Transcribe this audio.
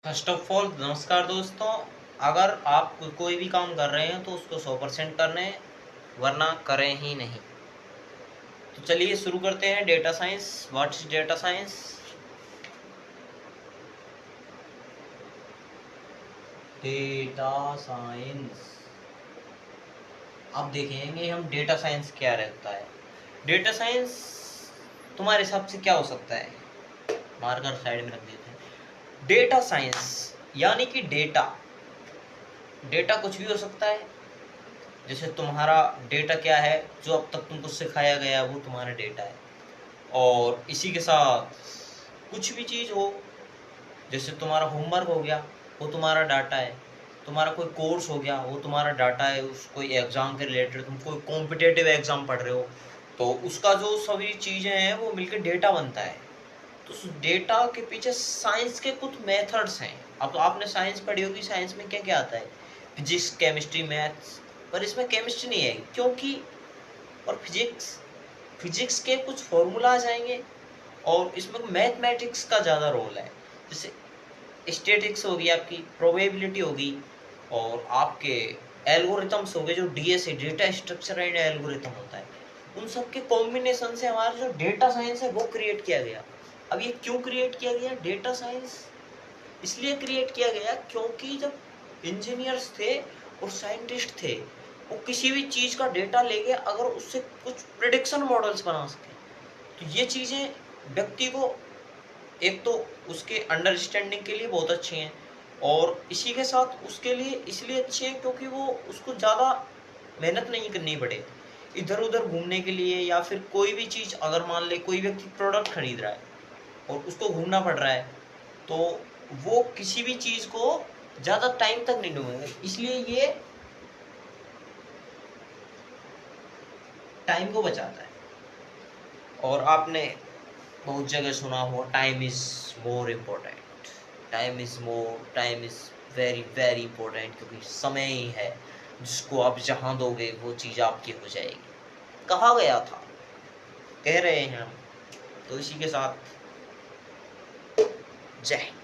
First of all नमस्कार दोस्तों। अगर आप कोई भी काम कर रहे हैं तो उसको 100% करने, वरना करें ही नहीं। तो चलिए शुरू करते हैं। Data science. What is data science? Data science, अब देखेंगे हम डेटा साइंस क्या रहता है। डेटा साइंस तुम्हारे हिसाब से क्या हो सकता है? मार्कर साइड में रख देते हैं। डेटा साइंस यानी कि डेटा डेटा कुछ भी हो सकता है। जैसे तुम्हारा डेटा क्या है, जो अब तक तुमको सिखाया गया वो तुम्हारा डेटा है। और इसी के साथ कुछ भी चीज़ हो, जैसे तुम्हारा होमवर्क हो गया वो तुम्हारा डाटा है। तुम्हारा कोई कोर्स हो गया वो तुम्हारा डाटा है। उस कोई एग्ज़ाम के रिलेटेड तुम कोई कॉम्पिटेटिव एग्ज़ाम पढ़ रहे हो तो उसका जो सभी चीज़ें हैं वो मिलकर डेटा बनता है। तो उस डेटा के पीछे साइंस के कुछ मेथड्स हैं। अब आपने साइंस पढ़ी होगी, साइंस में क्या क्या आता है? Physics, chemistry, maths. पर इसमें केमिस्ट्री नहीं है क्योंकि, और फिजिक्स के कुछ फॉर्मूलाज आएंगे और इसमें मैथमेटिक्स का ज़्यादा रोल है। जैसे स्टैटिक्स होगी, आपकी प्रोबेबिलिटी होगी, और आपके एल्गोरिथम्स हो गए, जो डीएस है, डेटा स्ट्रक्चर एंड एल्गोरिथम होता है। उन सब के कॉम्बिनेशन से हमारा जो डेटा साइंस है वो क्रिएट किया गया। अब ये क्यों क्रिएट किया गया डेटा साइंस? इसलिए क्रिएट किया गया क्योंकि जब इंजीनियर्स थे और साइंटिस्ट थे, वो किसी भी चीज़ का डेटा लेके अगर उससे कुछ प्रिडिक्शन मॉडल्स बना सके, तो ये चीज़ें व्यक्ति को एक तो उसके अंडरस्टैंडिंग के लिए बहुत अच्छी हैं, और इसी के साथ उसके लिए इसलिए अच्छी हैं क्योंकि वो उसको ज़्यादा मेहनत नहीं करनी पड़े इधर उधर घूमने के लिए। या फिर कोई भी चीज़, अगर मान ले कोई व्यक्ति प्रोडक्ट खरीद रहा है और उसको घूमना पड़ रहा है, तो वो किसी भी चीज़ को ज़्यादा टाइम तक नहीं ढूंढेंगे, इसलिए ये टाइम को बचाता है। और आपने बहुत जगह सुना हो, time is more important. Time is very very important, क्योंकि समय ही है जिसको आप जहाँ दोगे वो चीज़ आपकी हो जाएगी। कहा गया था, कह रहे हैं हम। तो इसी के साथ जय हिंद।